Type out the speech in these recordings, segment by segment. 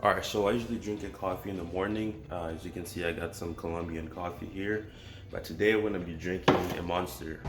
Alright, so I usually drink a coffee in the morning. As you can see, I got some Colombian coffee here. But today I'm going to be drinking a Monster.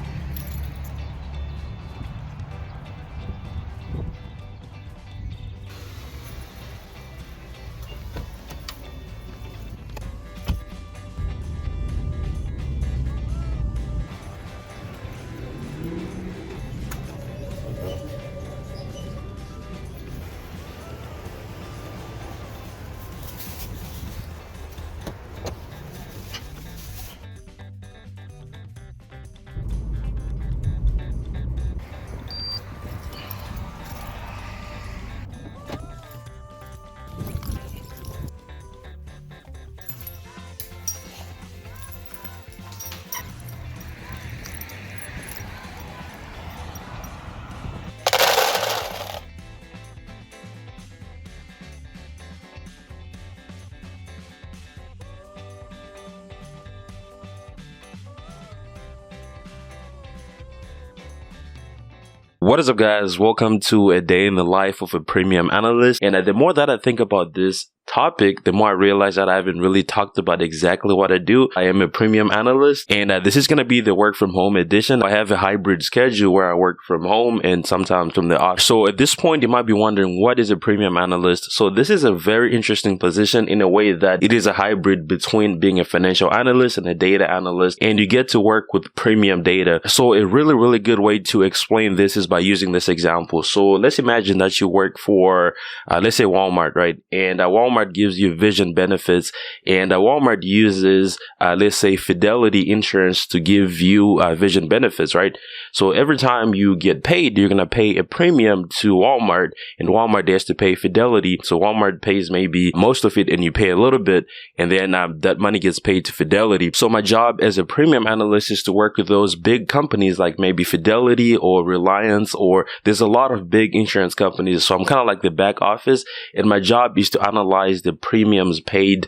What is up, guys? Welcome to a day in the life of a premium analyst. And the more that I think about this topic, the more I realize that I haven't really talked about exactly what I do. I am a premium analyst, and this is going to be the work from home edition. I have a hybrid schedule where I work from home and sometimes from the office. So at this point, you might be wondering, what is a premium analyst? So this is a very interesting position in a way that it is a hybrid between being a financial analyst and a data analyst, and you get to work with premium data. So a really good way to explain this is by using this example. So let's imagine that you work for, let's say Walmart, right? And Walmart gives you vision benefits, and Walmart uses, let's say, Fidelity Insurance to give you vision benefits, right? So every time you get paid, you're going to pay a premium to Walmart, and Walmart has to pay Fidelity. So Walmart pays maybe most of it, and you pay a little bit, and then that money gets paid to Fidelity. So my job as a premium analyst is to work with those big companies like maybe Fidelity or Reliance, or there's a lot of big insurance companies. So I'm kind of like the back office, and my job is to analyze the premiums paid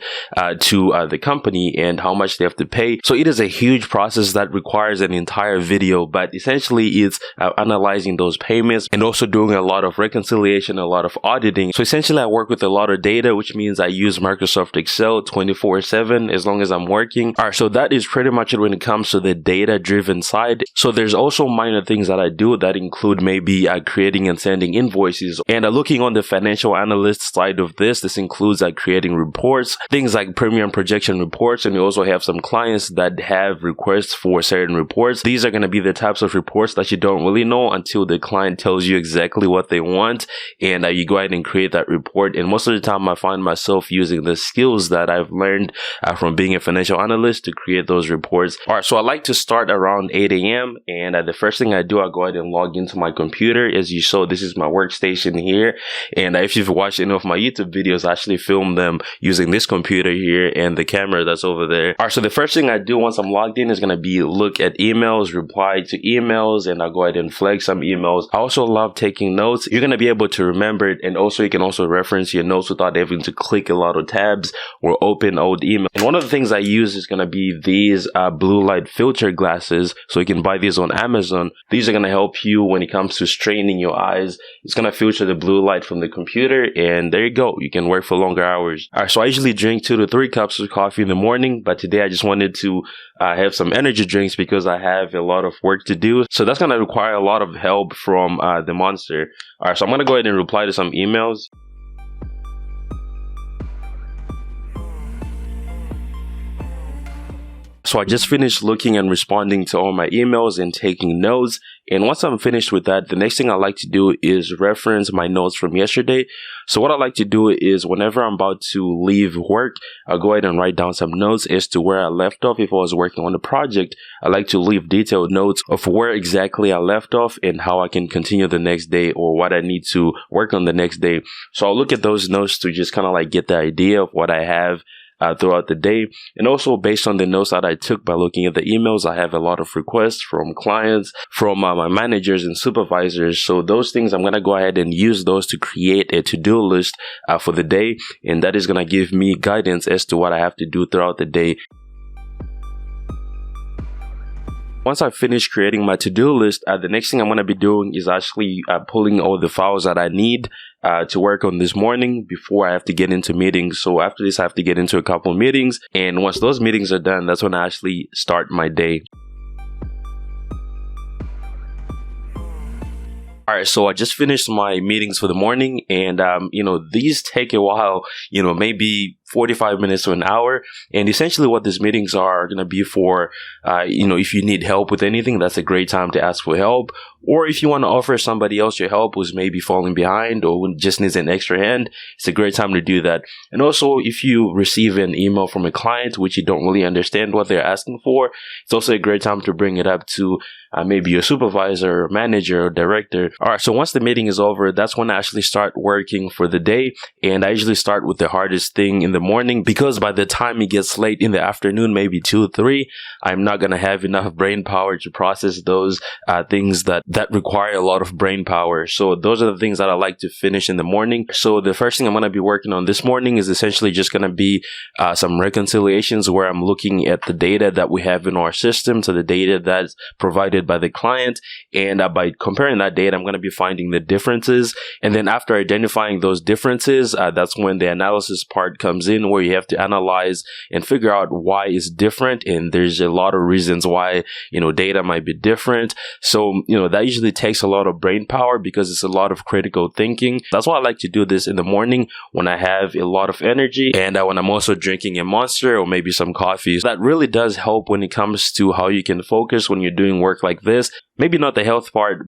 to the company and how much they have to pay. So it is a huge process that requires an entire video, but essentially it's analyzing those payments and also doing a lot of reconciliation, a lot of auditing. So essentially I work with a lot of data, which means I use Microsoft Excel 24/7 as long as I'm working. All right, so that is pretty much it when it comes to the data driven side. So there's also minor things that I do that include maybe creating and sending invoices. And looking on the financial analyst side of this includes creating reports, things like premium projection reports, and you also have some clients that have requests for certain reports. These are going to be the types of reports that you don't really know until the client tells you exactly what they want, and you go ahead and create that report. And most of the time I find myself using the skills that I've learned from being a financial analyst to create those reports. All right, so I like to start around 8 a.m. and the first thing I do, I go ahead and log into my computer. As you saw, this is my workstation here, and if you've watched any of my YouTube videos, I actually film them using this computer here and the camera that's over there. All right, so the first thing I do once I'm logged in is going to be look at emails, reply to emails, and I'll go ahead and flag some emails. I also love taking notes. You're going to be able to remember it, and also you can also reference your notes without having to click a lot of tabs or open old email. And one of the things I use is going to be these blue light filter glasses. So you can buy these on Amazon. These are going to help you when it comes to straining your eyes. It's going to filter the blue light from the computer, and there you go. You can work for longer hours. All right, so I usually drink 2 to 3 cups of coffee in the morning, but today I just wanted to have some energy drinks because I have a lot of work to do. So that's going to require a lot of help from the Monster. All right, so I'm going to go ahead and reply to some emails. So I just finished looking and responding to all my emails and taking notes. And once I'm finished with that, the next thing I like to do is reference my notes from yesterday. So what I like to do is whenever I'm about to leave work, I'll go ahead and write down some notes as to where I left off. If I was working on a project, I like to leave detailed notes of where exactly I left off and how I can continue the next day or what I need to work on the next day. So I'll look at those notes to just kind of like get the idea of what I have throughout the day. And also based on the notes that I took by looking at the emails, I have a lot of requests from clients, from my managers and supervisors. So those things, I'm going to go ahead and use those to create a to-do list for the day. And that is going to give me guidance as to what I have to do throughout the day. Once I finish creating my to-do list, the next thing I'm going to be doing is actually pulling all the files that I need to work on this morning before I have to get into meetings. So after this, I have to get into a couple of meetings. And once those meetings are done, that's when I actually start my day. All right, so I just finished my meetings for the morning, and these take a while, maybe 45 minutes to an hour. And essentially what these meetings are going to be for, if you need help with anything, that's a great time to ask for help. Or if you want to offer somebody else your help who's maybe falling behind or just needs an extra hand, it's a great time to do that. And also, if you receive an email from a client which you don't really understand what they're asking for, it's also a great time to bring it up to maybe your supervisor, or manager, or director. All right, so once the meeting is over, that's when I actually start working for the day. And I usually start with the hardest thing in the morning, because by the time it gets late in the afternoon, maybe 2 or 3, I'm not going to have enough brain power to process those things that require a lot of brain power. So those are the things that I like to finish in the morning. So the first thing I'm going to be working on this morning is essentially just going to be some reconciliations, where I'm looking at the data that we have in our system to the data that's provided by the client. And by comparing that data, I'm going to be finding the differences. And then after identifying those differences, that's when the analysis part comes in, where you have to analyze and figure out why it's different. And there's a lot of reasons why, data might be different. So, that usually takes a lot of brain power, because it's a lot of critical thinking. That's why I like to do this in the morning when I have a lot of energy, and when I'm also drinking a Monster or maybe some coffee. That really does help when it comes to how you can focus when you're doing work like this. Maybe not the health part.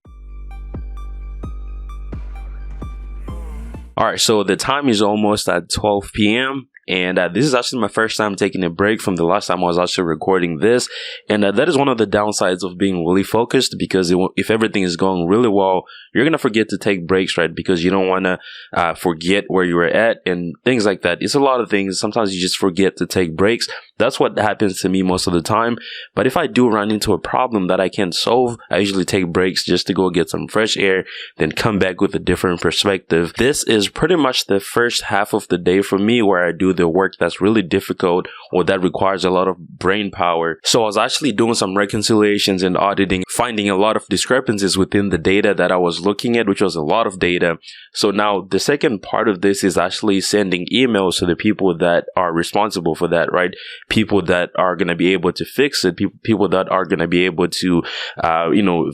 All right, so the time is almost at 12 p.m. And this is actually my first time taking a break from the last time I was actually recording this. And that is one of the downsides of being really focused, because if everything is going really well, you're going to forget to take breaks, right? Because you don't want to forget where you were at and things like that. It's a lot of things. Sometimes you just forget to take breaks. That's what happens to me most of the time. But if I do run into a problem that I can't solve, I usually take breaks just to go get some fresh air, then come back with a different perspective. This is pretty much the first half of the day for me, where I do the work that's really difficult or that requires a lot of brain power. So I was actually doing some reconciliations and auditing, finding a lot of discrepancies within the data that I was looking at, which was a lot of data. So now the second part of this is actually sending emails to the people that are responsible for that, right? People that are going to be able to fix it, people that are going to be able to,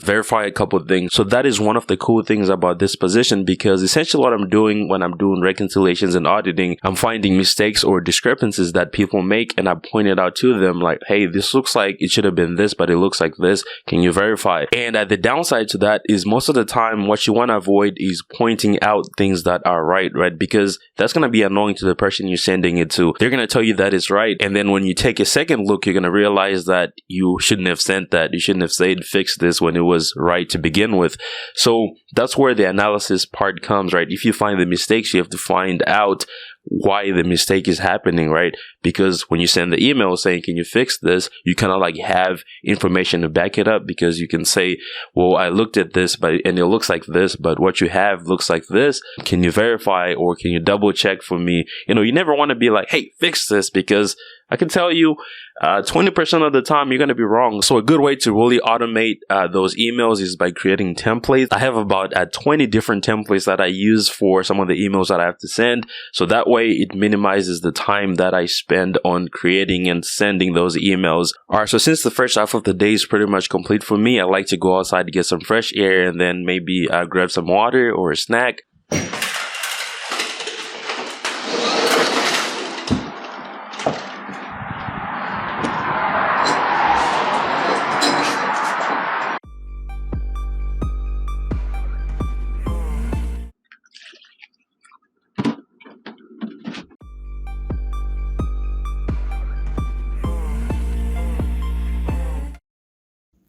verify a couple of things. So that is one of the cool things about this position, because essentially what I'm doing when I'm doing reconciliations and auditing, I'm finding mistakes or discrepancies that people make, and I point it out to them like, hey, this looks like it should have been this, but it looks like this. Can you verify? And the downside to that is most of the time what you want to avoid is pointing out things that are right? Because that's going to be annoying to the person you're sending it to. They're going to tell you that it's right, and then when you take a second look, you're going to realize that you shouldn't have sent that. You shouldn't have said fix this when it was right to begin with. So that's where the analysis part comes, right? If you find the mistakes, you have to find out why the mistake is happening, right? Because when you send the email saying, can you fix this? You kind of like have information to back it up, because you can say, well, I looked at this, and it looks like this, but what you have looks like this. Can you verify, or can you double check for me? You never want to be like, hey, fix this, because I can tell you 20% of the time you're going to be wrong. So a good way to really automate those emails is by creating templates. I have about 20 different templates that I use for some of the emails that I have to send. So that way it minimizes the time that I spend on creating and sending those emails. All right, so since the first half of the day is pretty much complete for me, I like to go outside to get some fresh air, and then maybe grab some water or a snack.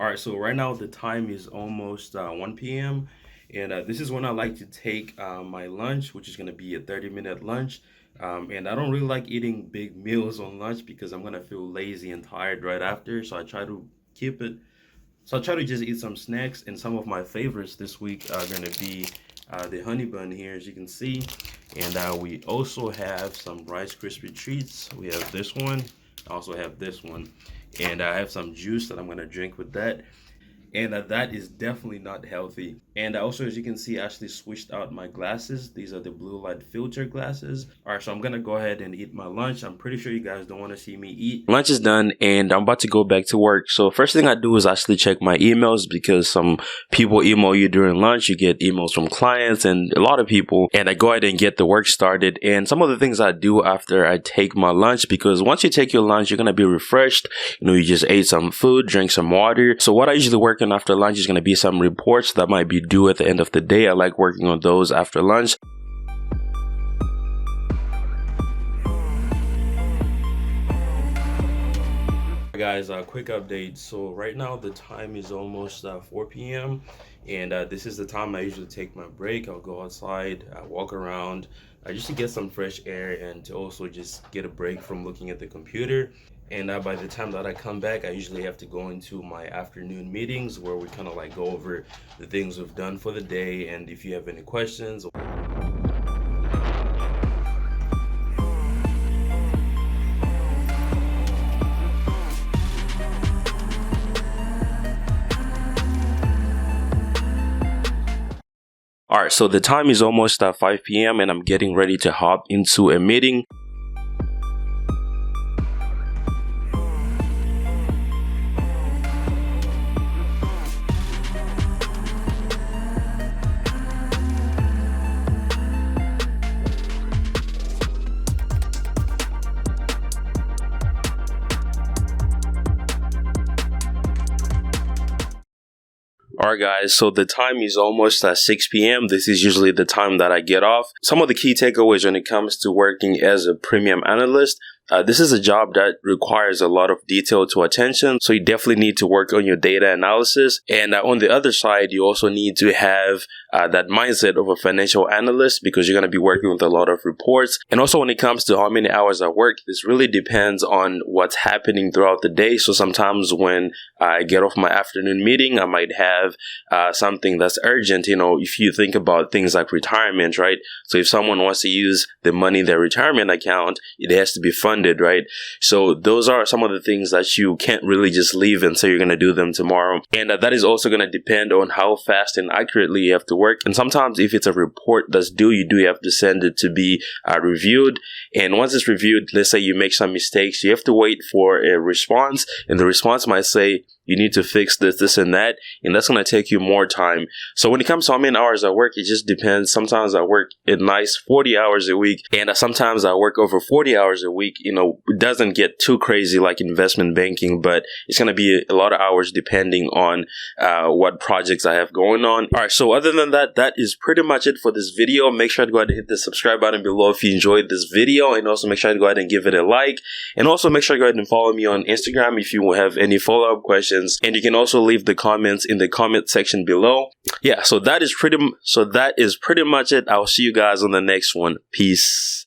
All right, so right now the time is almost 1 p.m. And this is when I like to take my lunch, which is going to be a 30-minute lunch. And I don't really like eating big meals on lunch, because I'm going to feel lazy and tired right after. So I try to keep it. So I try to just eat some snacks. And some of my favorites this week are going to be the honey bun here, as you can see. And we also have some Rice Krispie treats. We have this one. I also have this one. and I have some juice that I'm gonna drink with that. And that is definitely not healthy. And also, as you can see, I actually switched out my glasses. These are the blue light filter glasses. All right, so I'm gonna go ahead and eat my lunch. I'm pretty sure you guys don't want to see me eat. Lunch is done and I'm about to go back to work. So first thing I do is actually check my emails, because some people email you during lunch. You get emails from clients and a lot of people, and I go ahead and get the work started. And some of the things I do after I take my lunch, because once you take your lunch, you're gonna be refreshed. You just ate some food, drink some water. So what I usually work on after lunch is going to be some reports that might be due at the end of the day. I like working on those after lunch. Guys, quick update. So right now the time is almost 4 p.m. and this is the time I usually take my break. I'll go outside, walk around, just to get some fresh air and to also just get a break from looking at the computer. And by the time that I come back, I usually have to go into my afternoon meetings where we kind of like go over the things we've done for the day, and if you have any questions. All right, so the time is almost 5 p.m. and I'm getting ready to hop into a meeting. Alright guys, so the time is almost 6 p.m. This is usually the time that I get off. Some of the key takeaways when it comes to working as a premium analyst. This is a job that requires a lot of detail to attention, so you definitely need to work on your data analysis. And on the other side, you also need to have that mindset of a financial analyst, because you're going to be working with a lot of reports. And also when it comes to how many hours I work, this really depends on what's happening throughout the day. So sometimes when I get off my afternoon meeting, I might have something that's urgent. If you think about things like retirement, right? So if someone wants to use the money in their retirement account, it has to be funded, right? So those are some of the things that you can't really just leave and say you're going to do them tomorrow. And that is also going to depend on how fast and accurately you have to work. And sometimes if it's a report that's due, you do have to send it to be reviewed. And once it's reviewed, let's say you make some mistakes, you have to wait for a response. And the response might say, you need to fix this, and that. And that's going to take you more time. So when it comes to how many hours I work, it just depends. Sometimes I work a nice 40 hours a week. And sometimes I work over 40 hours a week. It doesn't get too crazy like investment banking, but it's going to be a lot of hours depending on what projects I have going on. All right. So other than that, that is pretty much it for this video. Make sure to go ahead and hit the subscribe button below if you enjoyed this video. And also make sure to go ahead and give it a like. And also make sure to go ahead and follow me on Instagram if you have any follow-up questions. And you can also leave the comments in the comment section below. Yeah, so that is pretty much it. I'll see you guys on the next one. Peace.